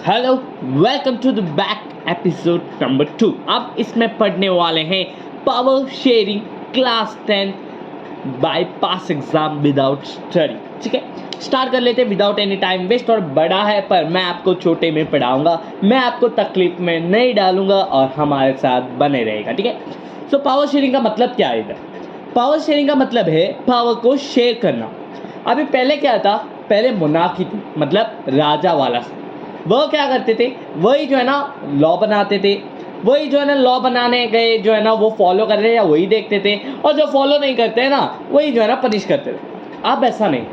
Hello, welcome to the back episode number 2। अब इसमें पढ़ने वाले हैं power sharing class 10 by pass exam without study. ठीक है, स्टार्ट कर लेते हैं विदाउट एनी टाइम वेस्ट। और बड़ा है पर मैं आपको छोटे में पढ़ाऊंगा, मैं आपको तकलीफ में नहीं डालूंगा और हमारे साथ बने रहेगा। ठीक है, सो पावर शेयरिंग का मतलब क्या है? इधर पावर शेयरिंग का मतलब है पावर को शेयर करना। अभी पहले क्या था? पहले मोनार्की थी, मतलब राजा वाला सा। वह क्या करते थे? वही जो है ना लॉ बनाते थे, वही जो है ना लॉ बनाने गए जो है ना वो फॉलो कर रहे हैं या वही देखते थे, और जो फॉलो नहीं करते हैं ना वही जो है ना पनिश करते थे। अब ऐसा नहीं,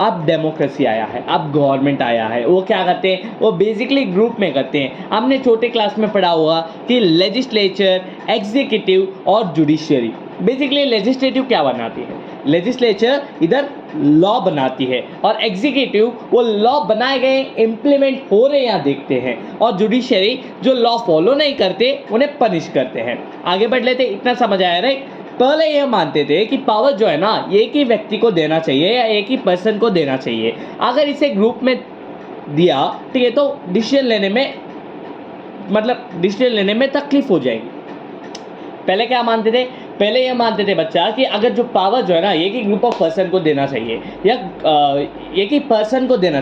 अब डेमोक्रेसी आया है, अब गवर्नमेंट आया है। वो क्या करते हैं? वो बेसिकली ग्रुप में करते हैं। हमने छोटे क्लास में पढ़ा हुआ कि लेजिस्लेचर, एग्जीक्यूटिव और जुडिशियरी। बेसिकली लेजिस्लेटिव क्या बनाती है? लेजिस्लेचर इधर लॉ बनाती है, और एग्जीक्यूटिव वो लॉ बनाए गए इम्प्लीमेंट हो रहे यहाँ देखते हैं, और जुडिशरी जो लॉ फॉलो नहीं करते उन्हें पनिश करते हैं। आगे बढ़ लेते, इतना समझ आया राइट? पहले ये मानते थे कि पावर जो है ना एक ही व्यक्ति को देना चाहिए या एक ही पर्सन को देना चाहिए। अगर इसे ग्रुप में दिया, ठीक है, तो डिसीजन लेने में तकलीफ हो जाएगी। पहले क्या मानते थे? पहले ये मानते थे बच्चा कि अगर जो पावर जो है ना एक ही ग्रुप ऑफ पर्सन को देना चाहिए, या एक ही पर्सन को देना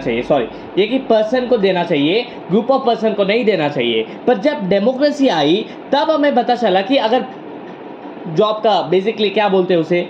चाहिए, ग्रुप ऑफ पर्सन को नहीं देना चाहिए। पर जब डेमोक्रेसी आई तब हमें पता चला कि अगर जो आपका बेसिकली क्या बोलते हैं उसे,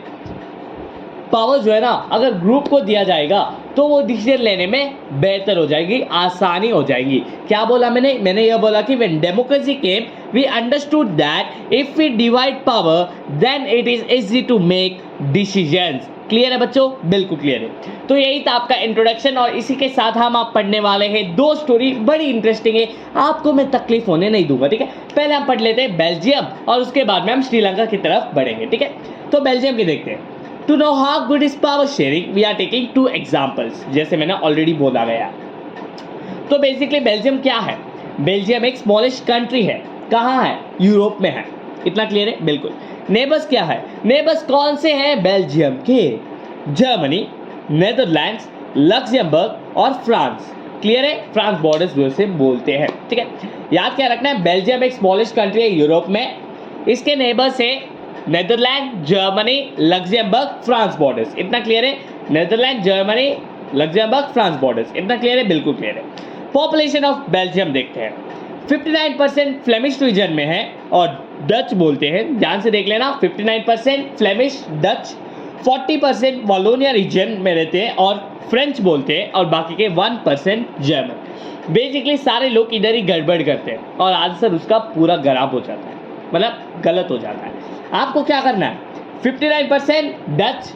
पावर जो है ना अगर ग्रुप को दिया जाएगा तो वो डिसीजन लेने में बेहतर हो जाएगी, आसानी हो जाएगी। क्या बोला मैंने यह बोला कि when democracy came we understood that if we divide power then it is easy to make decisions. Clear है बच्चों? बिल्कुल क्लियर है। तो यही था आपका इंट्रोडक्शन, और इसी के साथ हम आप पढ़ने वाले हैं दो स्टोरी, बड़ी इंटरेस्टिंग है, आपको मैं तकलीफ होने नहीं दूंगा। ठीक है, पहले हम पढ़ लेते हैं बेल्जियम, और उसके बाद में हम श्रीलंका की तरफ बढ़ेंगे। ठीक है, तो बेल्जियम की देखते हैं। To know how good is power sharing, we are taking 2 examples, जैसे मैंने ऑलरेडी बोला गया। तो बेसिकली बेल्जियम क्या है? बेल्जियम एक स्मॉलेस्ट कंट्री है। कहाँ है? यूरोप में है। इतना क्लियर है? बिल्कुल। नेबर्स क्या है? नेबर्स कौन से हैं बेल्जियम के? जर्मनी, नेदरलैंड्स, लक्समबर्ग और फ्रांस। क्लियर है? फ्रांस बॉर्डर्स से बोलते हैं। ठीक है, याद क्या रखना है? बेल्जियम एक स्मॉलेस्ट कंट्री है यूरोप में। इसके नेबर्स है Netherland, Germany, Luxembourg, France borders. इतना क्लियर है? Netherland, Germany, Luxembourg, France borders. इतना क्लियर है? बिल्कुल क्लियर है। पॉपुलेशन ऑफ बेल्जियम देखते हैं। 59% फ्लेमिश रीजन में है और डच बोलते हैं। ध्यान से देख लेना, 59% फ्लेमिश डच, 40% वॉलोनिया रीजन में रहते हैं और फ्रेंच बोलते हैं, और बाकी के 1% जर्मन। बेसिकली सारे लोग इधर ही गड़बड़ करते हैं और आंसर उसका पूरा खराब हो जाता है, मतलब गलत हो जाता है। आपको क्या करना है? 59% डच,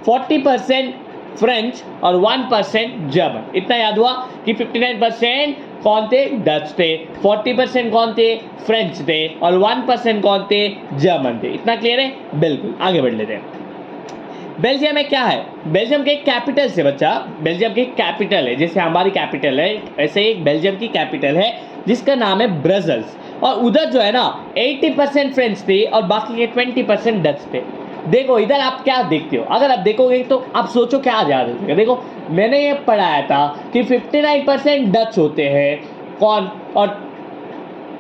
40% फ्रेंच और 1% जर्मन। इतना याद हुआ कि 59% कौन थे? डच थे, 40% कौन थे? फ्रेंच थे, और 1% कौन थे? जर्मन थे। इतना क्लियर है? बिल्कुल। आगे बढ़ लेते हैं। बेल्जियम में क्या है? बेल्जियम के कैपिटल से बच्चा, बेल्जियम की कैपिटल है, जैसे हमारी कैपिटल है ऐसे एक बेल्जियम की कैपिटल है जिसका नाम है ब्रसेल्स। और उधर जो है ना 80% फ्रेंच थे और बाकी के 20% डच थे। देखो इधर आप क्या देखते हो? अगर आप देखोगे तो आप सोचो क्या याद है। देखो मैंने ये पढ़ाया था कि 59% डच होते हैं कौन, और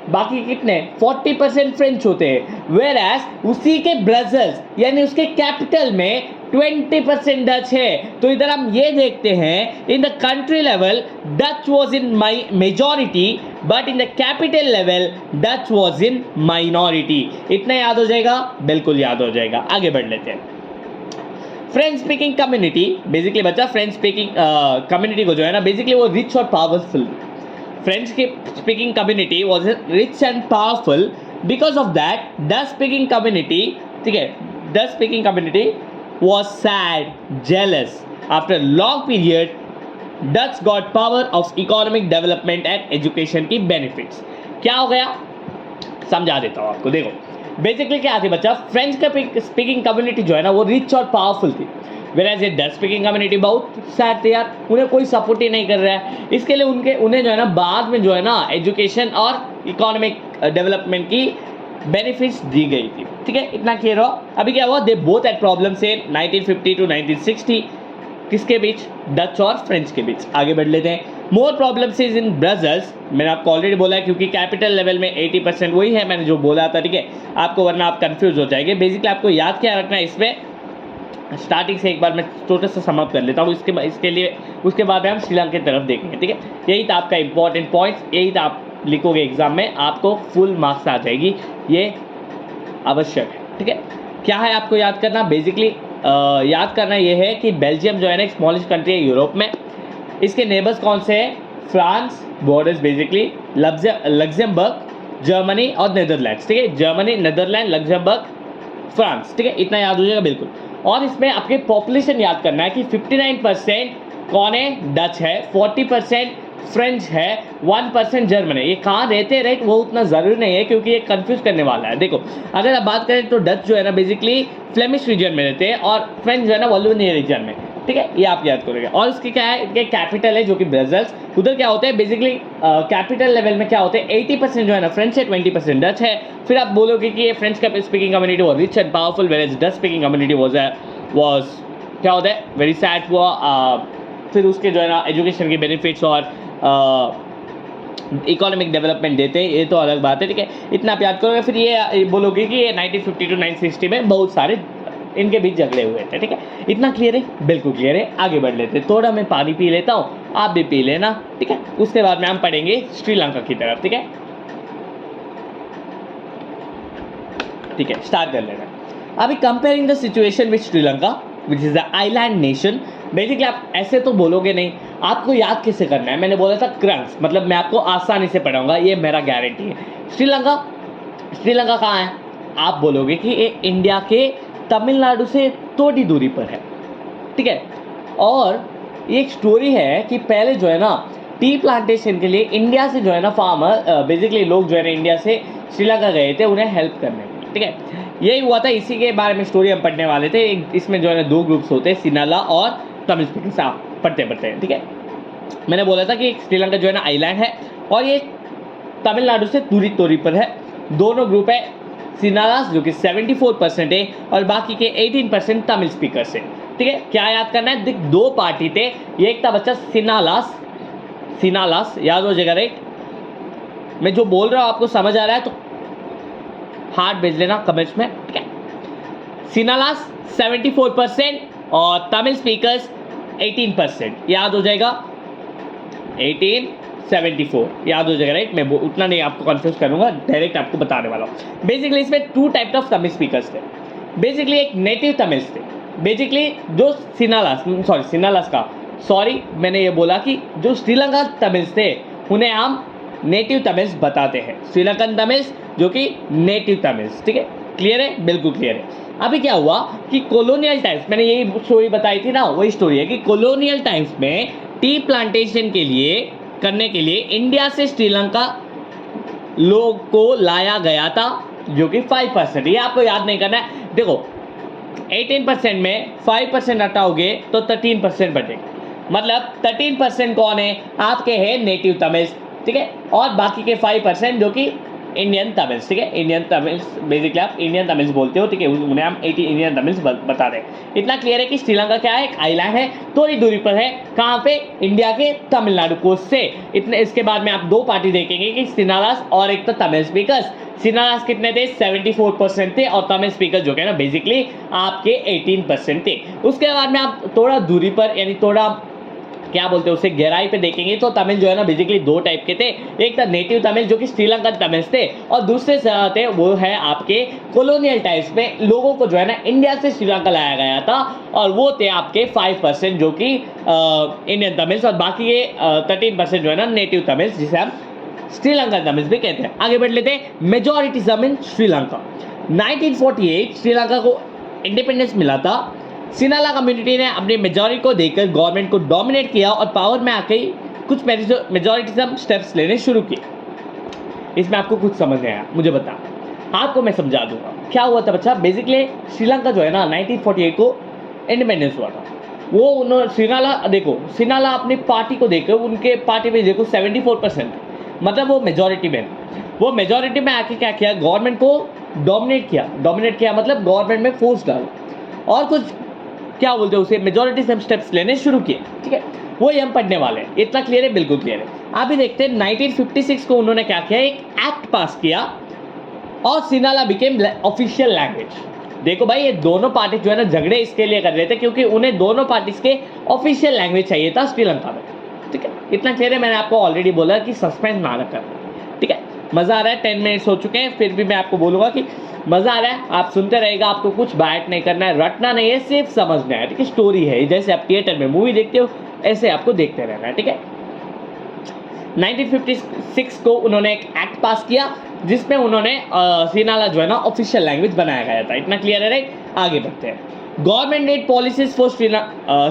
बाकी कितने? 40% फ्रेंच होते हैं। वेयर एज उसी के ब्रसेल्स यानी उसके कैपिटल में 20% डच है। तो इधर हम ये देखते हैं in the country level Dutch was in majority, but in the capital level Dutch was in minority. इतना याद हो जाएगा? बिल्कुल याद हो जाएगा। आगे बढ़ लेते हैं। फ्रेंच स्पीकिंग कम्युनिटी, बेसिकली बच्चा फ्रेंच स्पीकिंग कम्युनिटी को जो है ना बेसिकली वो रिच और powerful, French speaking community was rich and powerful. Because of that, Dutch speaking community, ठीक है, Dutch speaking community was sad, jealous. After a long period, Dutch got power of economic development and education की benefits. क्या हो गया? समझा देता हूँ आपको। देखो बेसिकली क्या थी बच्चा, फ्रेंच का स्पीकिंग कम्युनिटी जो है ना वो रिच और पावरफुल थी। वेराज ये डच स्पीकिंग कम्युनिटी बहुत सैड थे यार, उन्हें कोई सपोर्ट ही नहीं कर रहा है। इसके लिए उन्हें जो है ना बाद में जो है ना एजुकेशन और इकोनॉमिक डेवलपमेंट की बेनिफिट्स दी गई थी। ठीक है, इतना क्लियर हो? अभी क्या हुआ? दे बोथ एट प्रॉब्लम से 1950 to 1960 किसके बीच? डच और फ्रेंच के बीच। आगे बढ़ लेते हैं। More problems is in Brussels, मैंने आपको ऑलरेडी बोला है क्योंकि कैपिटल लेवल में 80% वही है मैंने जो बोला था, ठीक है आपको, वरना आप कंफ्यूज हो जाएंगे। बेसिकली आपको याद क्या रखना है इसमें, स्टार्टिंग से एक बार मैं छोटा सा समाप्त कर लेता हूँ, इसके लिए उसके बाद हम श्रीलंका की तरफ देखेंगे, ठीक है। यही था आपका इंपॉर्टेंट पॉइंट्स, यही था आप लिखोगे एग्जाम में, आपको फुल मार्क्स आ जाएगी, ये आवश्यक है, ठीक है। क्या है आपको याद करना? बेसिकली याद करना ये है कि बेल्जियम जो है ना एक स्मॉलेस्ट कंट्री है यूरोप में। इसके नेबर्स कौन से हैं? France borders basically, Luxembourg, Germany और नेदरलैंड्स, ठीक है। जर्मनी, नेदरलैंड, लग्जमबर्ग, फ्रांस, ठीक है, इतना याद हो जाएगा बिल्कुल। और इसमें आपके पॉपुलेशन याद करना है कि 59% कौन है? डच है, 40% फ्रेंच है, 1% जर्मन है। ये कहाँ रहते हैं राइट, वो उतना ज़रूरी नहीं है क्योंकि ये कंफ्यूज करने वाला है। देखो अगर आप बात करें तो डच जो है ना बेसिकली फ्लेमिश रीजन में रहते हैं और फ्रेंच जो है ना वॉलोनिया रीजन में, ठीक है, ये आप याद करोगे। और इसकी क्या है, इनके कैपिटल है जो कि ब्रसल्स। उधर क्या होता है बेसिकली कैपिटल लेवल में क्या होते हैं, 80% जो है ना फ्रेंच है, 20% डच है। फिर आप बोलोगे कि ये French speaking community was rich and powerful, where Dutch speaking community was क्या होता है, वेरी सैड हुआ। फिर उसके जो है ना एजुकेशन के बेनिफिट्स और इकोनॉमिक डेवलपमेंट देते हैं, ये तो अलग बात है, ठीक है। इतना आप याद करोगे। फिर ये बोलोगे कि ये 1950 to 1960 में बहुत सारे इनके बीच झगड़े हुए थे, ठीक है। इतना क्लियर है? बिल्कुल क्लियर है। आगे बढ़ लेते हैं, थोड़ा मैं पानी पी लेता हूँ, आप भी पी लेना, ठीक है। उसके बाद में हम पढ़ेंगे श्रीलंका की तरफ, ठीक है, ठीक है, स्टार्ट कर लेना। अभी comparing the situation with Sri Lanka which is the island nation. Basically आप ऐसे तो बोलोगे नहीं, आपको याद कैसे करना है? मैंने बोला था क्रंक्स, मतलब मैं आपको आसानी से पढ़ाऊंगा, ये मेरा गारंटी है। श्रीलंका कहाँ है? आप बोलोगे कि ये इंडिया के तमिलनाडु से थोड़ी दूरी पर है, ठीक है। और ये एक स्टोरी है कि पहले जो है ना टी प्लांटेशन के लिए इंडिया से जो है ना फार्मर बेसिकली लोग जो है ना इंडिया से श्रीलंका गए थे उन्हें हेल्प करने के लिए, ठीक है। यही हुआ था, इसी के बारे में स्टोरी हम पढ़ने वाले थे। इसमें जो है ना दो ग्रुप्स होते हैं, सिनाला और तमिल स्पीकिंग, आप पढ़ते हैं, ठीक है। मैंने बोला था कि श्रीलंका जो है ना आइलैंड है और ये तमिलनाडु से दूरी पर है। दोनों ग्रुप है, सिनालास जो कि 74% है और बाकी के 18% तमिल स्पीकर्स है, ठीक है। क्या याद करना है? दो पार्टी थे, ये एक था बच्चा सिनालास, याद हो जाएगा राइट। मैं जो बोल रहा हूँ आपको समझ आ रहा है तो हार्ट भेज लेना कमेंट्स में, ठीक है। सिनालास 74% और तमिल स्पीकर्स 18%, याद हो जाएगा, 1874 याद हो जाएगा राइट। मैं उतना नहीं आपको कंफ्यूज करूंगा, डायरेक्ट आपको बताने वाला हूँ। बेसिकली इसमें two type of Tamil speakers थे। बेसिकली एक नेटिव तमिल्स थे, बेसिकली जो मैंने ये बोला कि जो श्रीलंका तमिल्स थे उन्हें हम नेटिव तमिल्स बताते हैं, श्रीलंकन तमिल्स जो कि नेटिव तमिल्स, ठीक है। क्लियर है? बिल्कुल क्लियर है। अभी क्या हुआ कि कॉलोनियल टाइम्स, मैंने यही स्टोरी बताई थी ना, वही स्टोरी है कि कॉलोनियल टाइम्स में टी प्लांटेशन करने के लिए इंडिया से श्रीलंका लोग को लाया गया था जो कि 5%, ये आपको याद नहीं करना है। देखो 18% में 5% हटाओगे तो 13% बचेगा, मतलब 13% कौन है? आपके हैं नेटिव तमिल्स, ठीक है, और बाकी के 5% जो कि इंडियन तमिल्स, ठीक है। इंडियन तमिल्स बेसिकली आप इंडियन तमिल्स बोलते हो, ठीक है, उन्हें हम इंडियन तमिल्स बता रहे हैं। इतना क्लियर है कि श्रीलंका क्या है? एक आइलैंड है, थोड़ी दूरी पर है, कहाँ पे? इंडिया के तमिलनाडु कोस्ट से। इतने इसके बाद में आप दो पार्टी देखेंगे कि सिनालास और एक तो तमिल स्पीकर्स। सिनालास कितने थे? 74% थे और तमिल स्पीकर जो है ना बेसिकली आपके 18% थे। उसके बाद में आप थोड़ा दूरी पर यानी थोड़ा क्या बोलते हैं उसे गहराई पे देखेंगे तो तमिल जो है ना बेसिकली दो टाइप के थे। एक था नेटिव तमिल जो कि श्रीलंकन तमिल्स थे और दूसरे थे वो है आपके कॉलोनियल टाइप्स में लोगों को जो है ना इंडिया से श्रीलंका लाया गया था और वो थे आपके 5% जो कि इंडियन तमिल्स और बाकी के 13% जो है ना नेटिव तमिल्स जिसे हम श्रीलंकन तमिल्स भी कहते हैं। आगे बढ़ लेते हैं। मेजोरिटिज्म इन श्रीलंका। 1948 श्रीलंका को इंडिपेंडेंस मिला था। सिनाला कम्युनिटी ने अपनी मेजॉरिटी को देकर गवर्नमेंट को डोमिनेट किया और पावर में आके कुछ मेजॉरिटिज्म स्टेप्स लेने शुरू किए। इसमें आपको कुछ समझ नहीं आया मुझे बता, आपको मैं समझा दूंगा क्या हुआ था बच्चा। बेसिकली श्रीलंका जो है ना 1948 को इंडिपेंडेंस हुआ था। वो उन्होंने सिनाला अपनी पार्टी को देखकर उनके पार्टी में देखो 74%, मतलब वो मेजॉरिटी में आके क्या किया, गवर्नमेंट को डोमिनेट किया मतलब गवर्नमेंट में फोर्स डाला और कुछ क्या बोलते हैं उसे, मेजोरिटी से हम स्टेप्स लेने शुरू किए, ठीक है, वही हम पढ़ने वाले हैं। इतना क्लियर है, बिल्कुल क्लियर है। अभी देखते हैं 1956 को उन्होंने क्या किया, एक एक्ट पास किया और सिनाला बिकेम ऑफिशियल लैंग्वेज। देखो भाई, ये दोनों पार्टी जो है ना झगड़े इसके लिए कर रहे थे क्योंकि उन्हें दोनों पार्टीज के ऑफिशियल लैंग्वेज चाहिए था श्रीलंका में, ठीक है, इतना क्लियर है। मैंने आपको ऑलरेडी बोला कि सस्पेंस ना रखा, ठीक है। मजा आ रहा है, 10 मिनट्स हो चुके हैं, फिर भी मैं आपको बोलूंगा कि मजा आ रहा है, आप सुनते रहेगा, आपको कुछ बैट नहीं करना है, रटना नहीं है, सिर्फ समझना है, ठीक है। स्टोरी है, जैसे आप थिएटर में मूवी देखते हो ऐसे आपको देखते रहना है, ठीक है। 1956 को उन्होंने एक एक्ट पास किया जिसमें उन्होंने सिनाला जो है ना ऑफिशियल लैंग्वेज बनाया गया था। इतना क्लियर है, राइट। आगे बढ़ते हैं। Government made policies for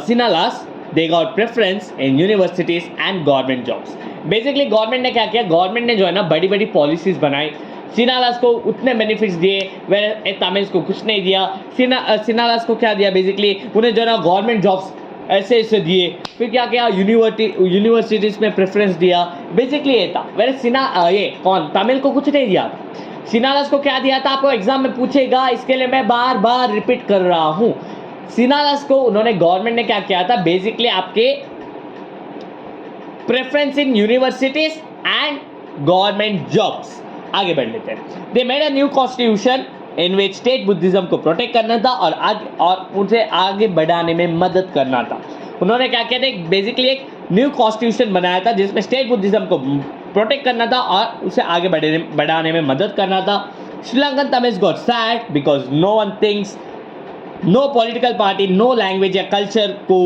Sinhalas, they got preference in universities and government jobs. Basically government ने क्या किया, गवर्नमेंट ने जो है ना बड़ी बड़ी पॉलिसीज बनाई, सिनालास को उतने बेनिफिट्स दिए, वे तमिल्स को कुछ नहीं दिया। सिनालास को क्या दिया, बेसिकली उन्हें जो है ना गवर्नमेंट जॉब्स ऐसे ऐसे दिए, फिर क्या किया, यूनिवर्सिटीज में प्रेफरेंस दिया, बेसिकली ये था। वेरे ये कौन, तमिल को कुछ नहीं दिया था। सिनालास को क्या दिया था, आपको एग्जाम में पूछेगा, इसके लिए मैं बार बार रिपीट कर रहा हूँ। सिनालास को उन्होंने, गवर्नमेंट ने क्या किया था, बेसिकली आपके preference in universities and government jobs. आगे बढ़ लेते हैं। They made a new constitution in which state Buddhism को प्रोटेक्ट करना था और उसे आगे बढ़ाने में मदद करना था। उन्होंने क्या किया था, बेसिकली एक न्यू कॉन्स्टिट्यूशन बनाया था जिसमें स्टेट बुद्धिज्म को प्रोटेक्ट करना था और उसे आगे बढ़ाने में मदद करना था। Sri Lankan Tamils got sad because no one thinks, no political party, no language या कल्चर को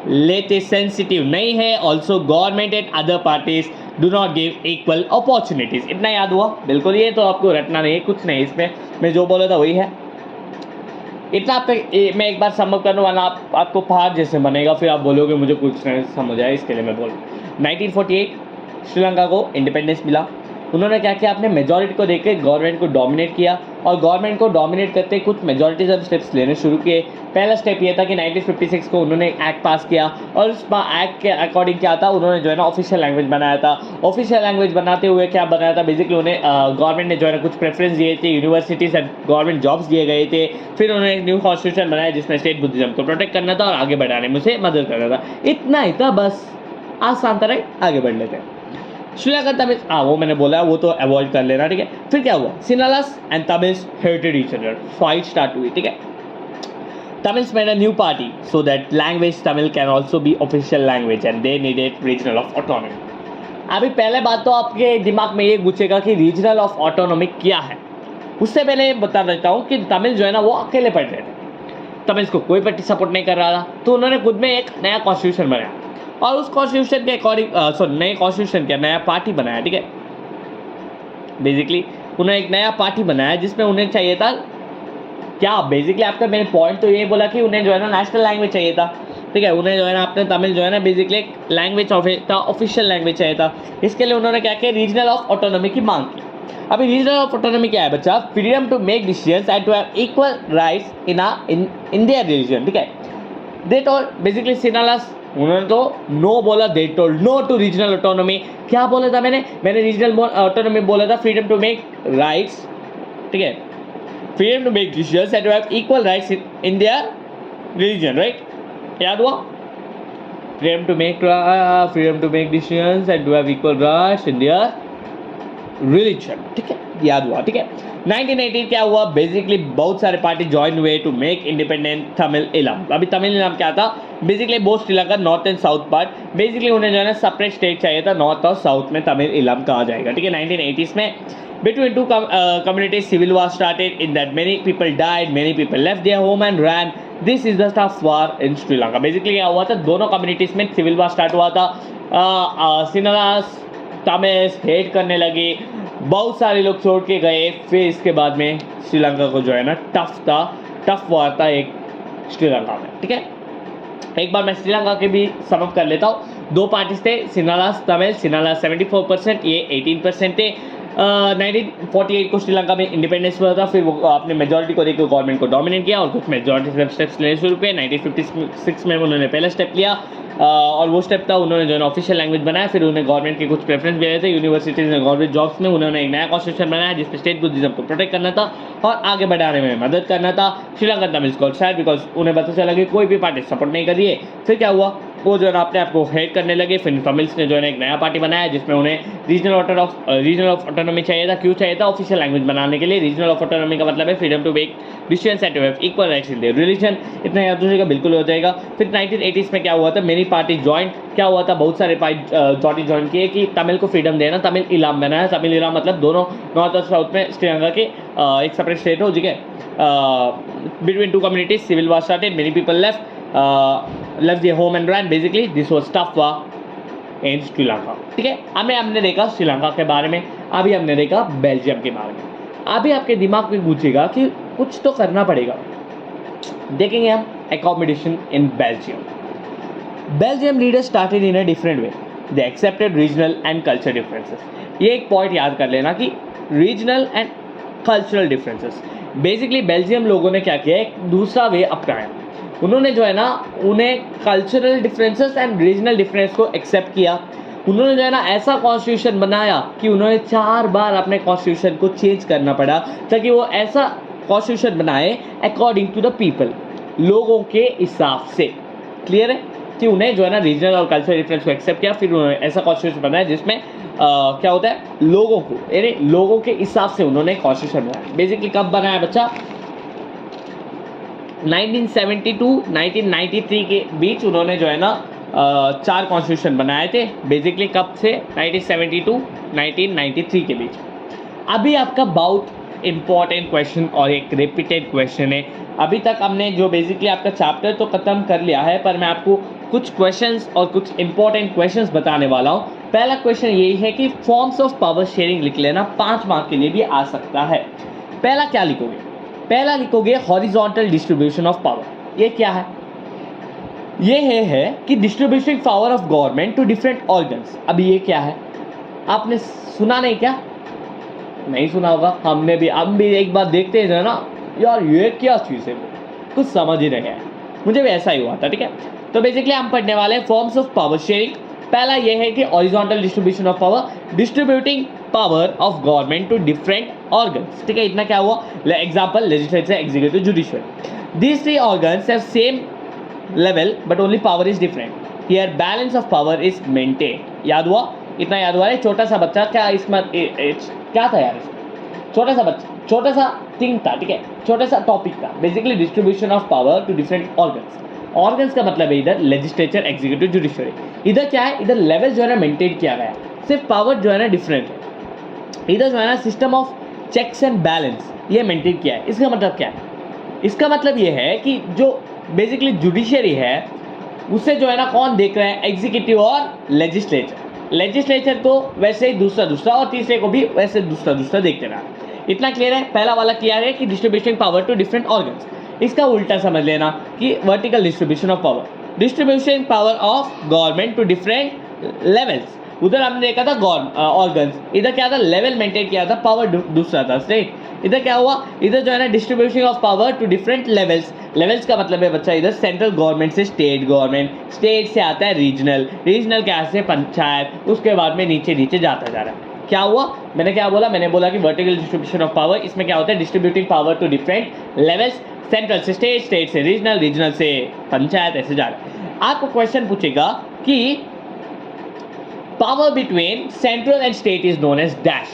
लेते सेंसिटिव नहीं है। Also government and other parties do not give equal opportunities. इतना याद हुआ, बिल्कुल, ये तो आपको रटना नहीं है, कुछ नहीं, इसमें मैं जो बोला था वही है। इतना आप मैं एक बार समझ कर लूँ, वरना आपको पहाड़ जैसे बनेगा, फिर आप बोलोगे मुझे कुछ नहीं समझ आया, इसके लिए मैं बोल। 1948 श्रीलंका को इंडिपेंडेंस मिला। उन्होंने क्या किया, अपने मेजॉरिटी को देकर गवर्नमेंट को डोमिनेट किया और गवर्नमेंट को डोमिनेट करते कुछ मेजॉरिटिज्म स्टेप्स लेने शुरू किए। पहला स्टेप ये था कि 1956 को उन्होंने एक्ट पास किया और उस एक्ट के अकॉर्डिंग क्या था, उन्होंने जो है ना ऑफिशियल लैंग्वेज बनाया था। ऑफिशियल लैंग्वेज बनाते हुए क्या बनाया था, बेसिकली उन्हें गवर्नमेंट ने जो है ना कुछ प्रेफरेंस दिए थे, यूनिवर्सिटीज एंड गवर्नमेंट जॉब्स दिए गए थे। फिर उन्होंने एक न्यू कॉन्स्टिट्यूशन बनाया जिसमें स्टेट बुद्धिज्म को प्रोटेक्ट करना था और आगे बढ़ाने में उसे मदद करना था। इतना ही था, बस आसान था, राइट। आगे बढ़ लेते हैं। श्रीलंका तमिल, वो मैंने बोला वो तो अवॉइड कर लेना, ठीक है। फिर क्या हुआ, Sinhalas and Tamils hated each other, fight start हुई, ठीक है। Tamils made a new party so that language Tamil can also be official language and they needed regional of autonomy. अभी पहले बात तो आपके दिमाग में ये गुछेगा कि रीजनल ऑफ ऑटोनॉमी क्या है। उससे पहले बता देता हूँ कि तमिल जो है ना वो अकेले पढ़ रहे थे, तमिल्स को कोई पार्टी सपोर्ट नहीं कर रहा था, तो उन्होंने खुद में एक नया कॉन्स्टिट्यूशन बनाया और उस कॉन्स्टिट्यूशन के अकॉर्डिंग नए कॉन्स्टिट्यूशन क्या, नया पार्टी बनाया, ठीक है। बेसिकली उन्होंने एक नया पार्टी बनाया जिसमें उन्हें चाहिए था क्या, बेसिकली आपका मैंने पॉइंट तो ये बोला कि उन्हें जो है ना नेशनल लैंग्वेज चाहिए था, ठीक है। उन्हें जो है ना अपने तमिल जो है ना बेसिकली एक लैंग्वेज ऑफिशियल लैंग्वेज चाहिए था। इसके लिए उन्होंने क्या किया, रीजनल ऑफ ऑटोनॉमी की मांग की। अभी रीजनल ऑफ ऑटोनॉमी क्या है बच्चा, freedom to make decisions and to have equal rights in their region, ठीक है। दे टोल्ड, बेसिकली सिनालास, उन्होंने तो नो बोला, they told no to regional autonomy. क्या बोला था मैंने रीजनल ऑटोनॉमी बोला था, फ्रीडम टू मेक राइट्स, ठीक है, freedom to make decisions and to have equal rights in their religion, right. याद हुआ, freedom to make decisions and to have equal rights in their religion, ठीक है, याद हुआ, ठीक है। 1918 क्या हुआ, बेसिकली बहुत सारे पार्टी ज्वाइन हुए टू मेक इंडिपेंडेंट तमिल इलम। अभी तमिल इलम क्या था, basically both Sri Lanka north and south part, basically उन्हें जो है ना सेपरेट स्टेट चाहिए था, नॉर्थ और साउथ में तमिल इलम कहा जाएगा, ठीक है। 1980s में between two communities civil war started in that many people died, many people left their home and ran. This is the tough war in Sri Lanka. Basically क्या हुआ था, दोनों कम्युनिटीज में सिविल वार स्टार्ट हुआ था। सिनालास Tamils hate करने लगे, बहुत सारे लोग छोड़ के गए। फिर इसके बाद में श्रीलंका को जो है ना टफ वार था एक श्रीलंका में, ठीक है। एक बार मैं श्रीलंका के भी समअप कर लेता हूँ। दो पार्टीज थे, सिनालास तमिल, सिनालास 74%, ये 18% थे। 1948 को श्रीलंका में इंडिपेंडेंस हुआ था, फिर वो अपने मेजॉरिटी को देखकर गवर्नमेंट को डोमिनेट किया और कुछ मेजॉरिटी स्टेप्स लेने शुरू किए। 1956 में उन्होंने पहला स्टेप लिया और वो स्टेप था उन्होंने जो है ऑफिशियल लैंग्वेज बनाया। फिर उन्हें गवर्नमेंट के कुछ प्रेफरेंस भी आए थे यूनिवर्सिटीज़ में, गवर्नमेंट जॉब्स में। उन्होंने एक नया कॉन्स्टिट्यूशन बनाया जिसमें स्टेट बुद्धिज्म को प्रोटेक्ट करना था और आगे बढ़ाने में मदद करना था। Sri Lanka Tamils called sad because उन्हें पता चला कि कोई भी पार्टी सपोर्ट नहीं कर रही है। फिर क्या हुआ, वो जो है अपने आप को हेट करने लगे। फिर तमिल्स ने जो है एक नया पार्टी बनाया जिसमें उन्हें रीजनल ऑफ ऑटोनॉमी चाहिए था। क्यों चाहिए था? ऑफिशियल लैंग्वेज बनाने के लिए। रीजनल ऑफ ऑटोनॉमी का मतलब है freedom to make decisions and to have equal rights in their religion. इतना याद रखिएगा, बिल्कुल हो जाएगा। फिर 1980s में क्या हुआ था, मेनी पार्टी ज्वाइन क्या हुआ था, बहुत सारे पार्टी ज्वाइन किए कि तमिल को फ्रीडम देना। तमिल इलाम बनाया। तमिल इलाम मतलब दोनों नॉर्थ और साउथ में श्रीलंका के एक सेपरेट स्टेट हो, ठीक है। Between two communities civil war started, many people left their home and ran. Basically this was tough war in Sri Lanka, ठीक है। अभी हमने देखा श्रीलंका के बारे में, अभी हमने देखा बेल्जियम के बारे में। अभी आपके दिमाग में पूछेगा कि कुछ तो करना पड़ेगा। देखेंगे हम accommodation in Belgium. Belgium leaders started in a different way, they accepted regional and culture differences. ये एक पॉइंट याद कर लेना कि regional and cultural differences. Basically Belgium लोगों ने क्या किया, एक दूसरा वे अपनाया। उन्होंने जो है ना उन्हें cultural differences and regional difference को एक्सेप्ट किया। उन्होंने जो है ना ऐसा कॉन्स्टिट्यूशन बनाया कि उन्होंने 4 बार अपने कॉन्स्टिट्यूशन को चेंज करना पड़ा ताकि वो ऐसा कॉन्स्टिट्यूशन बनाए अकॉर्डिंग टू द पीपल, लोगों के हिसाब से। क्लियर है कि उन्हें जो है ना रीजनल और कल्चरल डिफरेंस को एक्सेप्ट किया, फिर उन्होंने ऐसा कॉन्स्टिट्यूशन बनाया जिसमें क्या होता है, लोगों को यानी लोगों के हिसाब से उन्होंने कॉन्स्टिट्यूशन बनाया। बेसिकली कब बनाया बच्चा? 1972 1993 के बीच उन्होंने जो है ना 4 कॉन्स्टिट्यूशन बनाए थे। बेसिकली कब से? 1972 1993 के बीच। अभी आपका बहुत इंपॉर्टेंट क्वेश्चन और एक रिपीटेड क्वेश्चन है। अभी तक हमने जो बेसिकली आपका चैप्टर तो ख़त्म कर लिया है, पर मैं आपको कुछ क्वेश्चंस और कुछ इंपॉर्टेंट क्वेश्चंस बताने वाला हूँ। पहला क्वेश्चन यही है कि फॉर्म्स ऑफ पावर शेयरिंग लिख लेना, 5 मार्क के लिए भी आ सकता है। पहला क्या लिखोगे? पहला लिखोगे हॉरिजॉन्टल डिस्ट्रीब्यूशन ऑफ पावर। ये क्या है? ये है कि distribution power of government to different organs. अभी ये क्या है? आपने सुना नहीं क्या? नहीं सुना होगा, हम भी एक बार देखते हैं ना यार ये क्या चीज़ है, कुछ समझ ही नहीं है। मुझे भी ऐसा ही हुआ था, ठीक है। तो बेसिकली हम पढ़ने वाले हैं फॉर्म्स ऑफ पावर शेयरिंग। पहला ये है कि horizontal distribution of power, distributing power of government to different organs, ठीक है। इतना क्या हुआ? Example legislature, executive, judicial. These 3 organs have same level but only power is different. Here balance of power is maintain. याद हुआ? इतना याद हुआ है? छोटा सा बच्चा क्या इसमें क्या था यार, छोटा सा बच्चा, छोटा सा थिंग था, ठीक है, छोटा सा टॉपिक था। Basically distribution of power to different organs. Organs का मतलब है इधर लेजिस्लेचर, एग्जीक्यूटिव, जुडिशियरी। इधर क्या है? इधर लेवल जो है ना मेंटेन किया गया, सिर्फ पावर जो है ना डिफरेंट है। इधर जो है ना system of checks and balance ये मेंटेन किया है। इसका मतलब क्या है? इसका मतलब ये है कि जो बेसिकली जुडिशियरी है उसे जो है ना कौन देख रहा है? एग्जीक्यूटिव और लेजिस्लेचर। लेजिस्लेचर को वैसे ही दूसरा और तीसरे को भी वैसे दूसरा देखते रहा। इतना क्लियर है? पहला वाला क्लियर है कि distribution power to different organs. इसका उल्टा समझ लेना कि vertical distribution of power, distribution power of government to different levels. उधर हमने देखा था ऑर्गन्स, इधर क्या था? लेवल मेंटेन किया था, पावर दूसरा था, स्टेट। इधर क्या हुआ? इधर जो है ना distribution of power to different levels. Levels का मतलब है बच्चा इधर सेंट्रल गवर्नमेंट से स्टेट गवर्नमेंट, स्टेट से आता है रीजनल, रीजनल क्या से पंचायत, उसके बाद में नीचे जाता जा रहा है। क्या हुआ? मैंने क्या बोला? मैंने बोला कि वर्टिकल डिस्ट्रीब्यूशन ऑफ पावर, इसमें क्या होता है? Distributing power to different levels, central से स्टेट, स्टेट से रीजनल, रीजनल से पंचायत, ऐसे जा रहा है। आपको क्वेश्चन पूछेगा कि power between central and state is known as dash.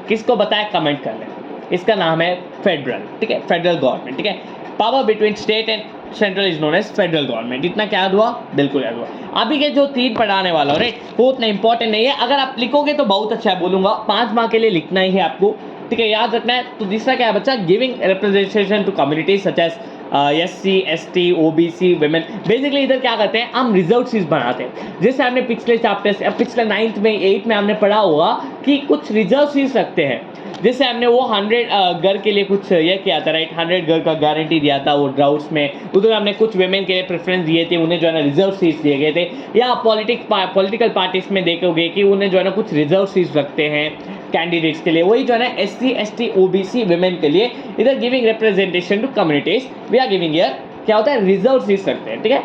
किसको बताया? कमेंट कर लें। इसका नाम है फेडरल, ठीक है, फेडरल गवर्नमेंट, ठीक है। Power between state and central is known as federal government. इतना क्या याद हुआ? बिल्कुल याद हुआ। अभी के जो 3 पढ़ाने वाला हो, राइट, वो उतना इंपॉर्टेंट नहीं है। अगर आप लिखोगे तो बहुत अच्छा है, बोलूंगा 5 मार्क के लिए लिखना ही है आपको, ठीक है, याद रखना है। तो दूसरा क्या है बच्चा? Giving representation to communities such as SC, ST, OBC, women। Basically इधर क्या करते हैं? हम रिजर्व सीट्स बनाते हैं। जैसे हमने पिछले चैप्टर से, पिछले 9th में 8th में हमने पढ़ा होगा कि कुछ रिजर्व सीट्स रखते हैं। जैसे हमने वो 100 घर के लिए कुछ ये किया था राइट, 100 घर का गारंटी दिया था वो ड्राउट्स में, उधर हमने कुछ वेमेन के लिए प्रेफरेंस दिए थे, उन्हें जो है ना रिजर्व सीट्स दिए गए थे। या पॉलिटिकल पार्टीज में देखोगे कि उन्हें जो है ना कुछ रिजर्व सीट्स रखते हैं कैंडिडेट्स के लिए, वही जो है ना SC ST OBC वेमेन के लिए इधर giving representation to communities we are giving here क्या होता है, रिजर्व सीट्स रखते हैं। ठीक है,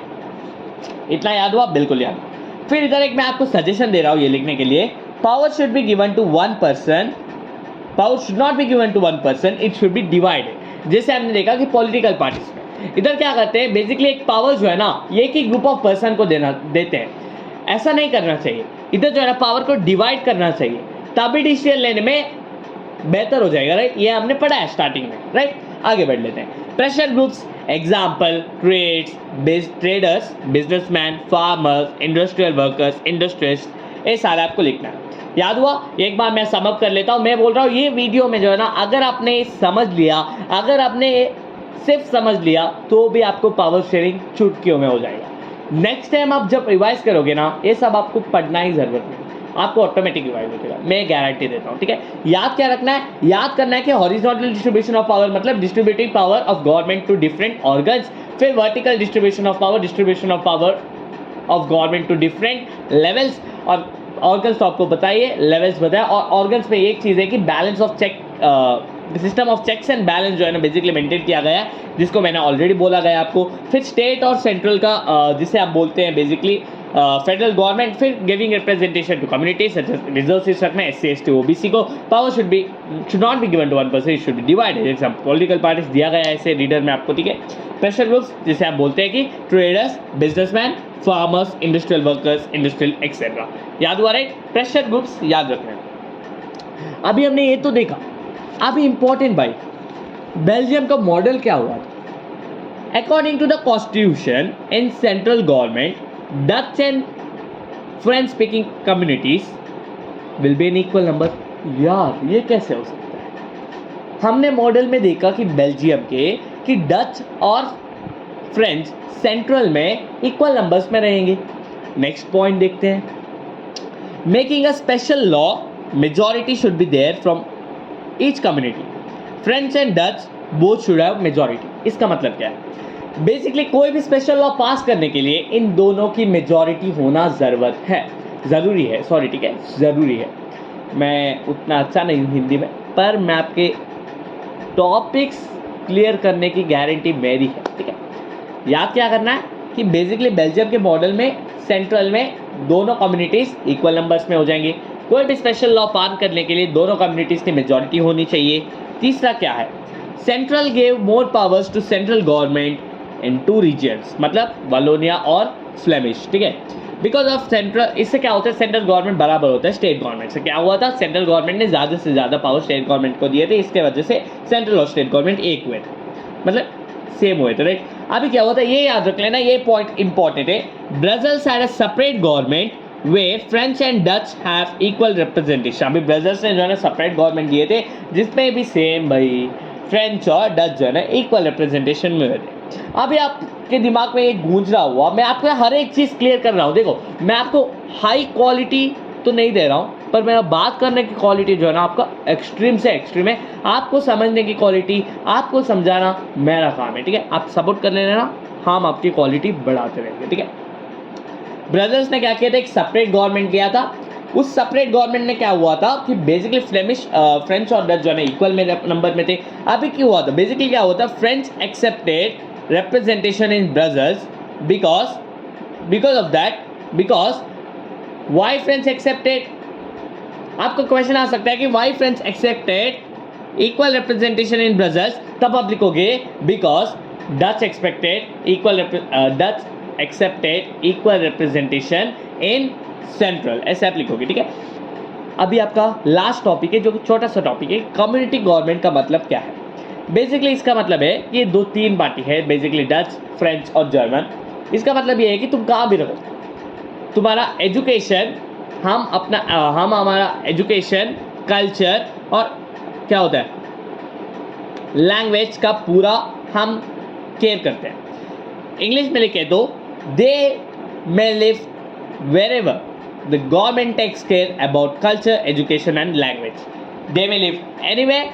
इतना याद हुआ, बिल्कुल याद। फिर इधर एक मैं आपको सजेशन दे रहा हूँ ये लिखने के लिए, power should be given to one person, power should not be given to one person, it should be divided. जैसे हमने देखा कि पॉलिटिकल पार्टीज में इधर क्या करते हैं, बेसिकली एक पावर जो है ना ये एक ही ग्रुप ऑफ पर्सन को देते हैं। ऐसा नहीं करना चाहिए, इधर जो है ना पावर को डिवाइड करना चाहिए, तभी डिसीजन लेने में बेहतर हो जाएगा राइट। ये हमने पढ़ा है स्टार्टिंग में राइट। आगे बढ़ लेते हैं। Pressure groups example traders, businessman, farmers, industrial workers, industrialist, ये सारा आपको लिखना है। याद हुआ? एक बार मैं समअप कर लेता हूँ। मैं बोल रहा हूँ ये वीडियो में जो है ना अगर आपने समझ लिया, अगर आपने सिर्फ समझ लिया तो भी आपको पावर शेयरिंग चुटकियों में हो जाएगा। नेक्स्ट टाइम आप जब रिवाइज करोगे ना ये सब आपको पढ़ना ही जरूरत नहीं, आपको ऑटोमेटिक रिवाइज हो जाएगा, मैं गारंटी देता हूँ। ठीक है, याद क्या रखना है, याद करना है कि हॉरिजॉन्टल डिस्ट्रीब्यूशन ऑफ पावर मतलब distributing power of government to different organs. फिर vertical distribution of power, distribution of power of government to different levels. और ऑर्गन्स तो आपको बताइए, लेवल्स बताया। और ऑर्गन्स में एक चीज़ है कि balance of check, system of checks and balance जो है ना बेसिकली मेंटेन किया गया है, जिसको मैंने ऑलरेडी बोला गया आपको। फिर स्टेट और सेंट्रल का जिसे आप बोलते हैं बेसिकली फेडरल गवर्नमेंट। फिर giving representation to communities reserve seats रखना है SC ST OBC को। Power should not be given to one person, it should be divided. Example political parties दिया गया है ऐसे रीडर में आपको। ठीक है, प्रेशर ग्रुप्स जिसे आप बोलते हैं कि traders, businessman, farmers, industrial workers, industrial etcetera. याद हुआ राइट? प्रेशर ग्रुप्स याद रखना। अभी हमने ये तो देखा, अभी इंपॉर्टेंट भाई, बेल्जियम का मॉडल क्या हुआ था? According to the constitution in central government Dutch and French speaking communities will be an equal number। यार ये कैसे हो सकता है? हमने मॉडल में देखा कि बेल्जियम के कि डच और फ्रेंच सेंट्रल में इक्वल नंबर्स में रहेंगे। नेक्स्ट पॉइंट देखते हैं, making a special law majority should be there from each community. French and Dutch both should have majority. इसका मतलब क्या है? बेसिकली कोई भी स्पेशल लॉ पास करने के लिए इन दोनों की मेजॉरिटी होना ज़रूरी है। सॉरी, ठीक है, ज़रूरी है। मैं उतना अच्छा नहीं हूँ हिंदी में, पर मैं आपके टॉपिक्स क्लियर करने की गारंटी मेरी है। ठीक है, याद क्या करना है कि बेसिकली बेल्जियम के मॉडल में सेंट्रल में दोनों कम्युनिटीज़ इक्वल नंबर्स में हो जाएंगी। कोई भी स्पेशल लॉ पास करने के लिए दोनों कम्युनिटीज़ की मेजॉरिटी होनी चाहिए। तीसरा क्या है? Central gave more powers to central government in 2 regions, मतलब वालोनिया और फ्लेमिश। ठीक है, बिकॉज ऑफ सेंट्रल, इससे क्या होता है, सेंट्रल गवर्नमेंट बराबर होता है स्टेट गवर्नमेंट से। क्या हुआ था, सेंट्रल गवर्नमेंट ने ज़्यादा से ज़्यादा पावर स्टेट गवर्नमेंट को दिए थे, इसके वजह से सेंट्रल और स्टेट गवर्नमेंट एक हुए थे, मतलब सेम हुए थे राइट। अभी क्या होता है ये याद रख लेना, ये पॉइंट इंपॉर्टेंट है। Brussels had a separate government way French and Dutch have equal representation. अभी ब्रसेल्स ने जो है ना सेपरेट गवर्नमेंट दिए थे, जिसमें भी सेम भाई फ्रेंच और डच जो है ना इक्वल रिप्रेजेंटेशन में हुए थे। अभी आपके दिमाग में एक गूंज रहा हुआ, मैं आपको हर एक चीज़ क्लियर कर रहा हूँ। देखो, मैं आपको हाई क्वालिटी तो नहीं दे रहा हूँ, पर मेरा बात करने की क्वालिटी जो है ना आपका एक्सट्रीम से एक्सट्रीम है। आपको समझने की क्वालिटी, आपको समझाना मेरा काम है। ठीक है, आप सपोर्ट कर लेना ना, हम आपकी क्वालिटी बढ़ाते रहेंगे। ठीक है, ब्रदर्स ने क्या किया था, एक सेपरेट गवर्नमेंट किया था। उस सेपरेट गवर्नमेंट में क्या हुआ था कि बेसिकली फ्रेंच और डच जो है ना इक्वल में नंबर में थे। अभी क्यों हुआ था, बेसिकली क्या हुआ था, French accepted representation in Brussels because of that, because why French accepted, आपको क्वेश्चन आ सकता है कि why French accepted equal representation in Brussels, तब आप लिखोगे because Dutch accepted equal representation in Central, ऐसे आप लिखोगे। ठीक है, अभी आपका लास्ट टॉपिक है जो कि छोटा सा टॉपिक है, कम्युनिटी गवर्नमेंट का मतलब क्या है। बेसिकली इसका मतलब है कि ये 2-3 पार्टी है, बेसिकली डच, फ्रेंच और जर्मन। इसका मतलब ये है कि तुम कहाँ भी रहो, तुम्हारा एजुकेशन, हम हमारा एजुकेशन, कल्चर और क्या होता है लैंग्वेज का पूरा हम केयर करते हैं। इंग्लिश में लिखे तो they may live wherever the government takes care about culture, education and language. they may live anywhere,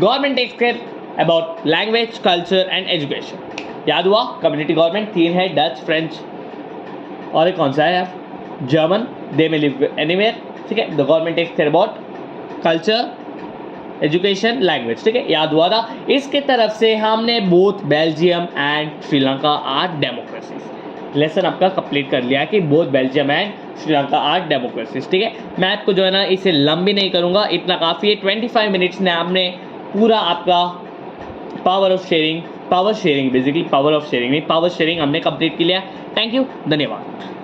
government takes care about language, culture and education. याद हुआ, कम्युनिटी गवर्नमेंट 3 है, डच, फ्रेंच और एक कौन सा है यार, German. They may live anywhere, ठीक है. The government takes care about culture, education, language, ठीक है, याद हुआ था. इसके तरफ से हमने both Belgium and Sri Lanka are democracies. Lesson आपका कंप्लीट कर लिया कि both Belgium and Sri Lanka are democracies, ठीक है. मैथ को जो है ना इसे लंबी नहीं करूँगा, इतना काफ़ी है. 25 मिनट्स ने आपने पूरा आपका power sharing basically power of sharing हमने कंप्लीट कर लिया. थैंक यू, धन्यवाद.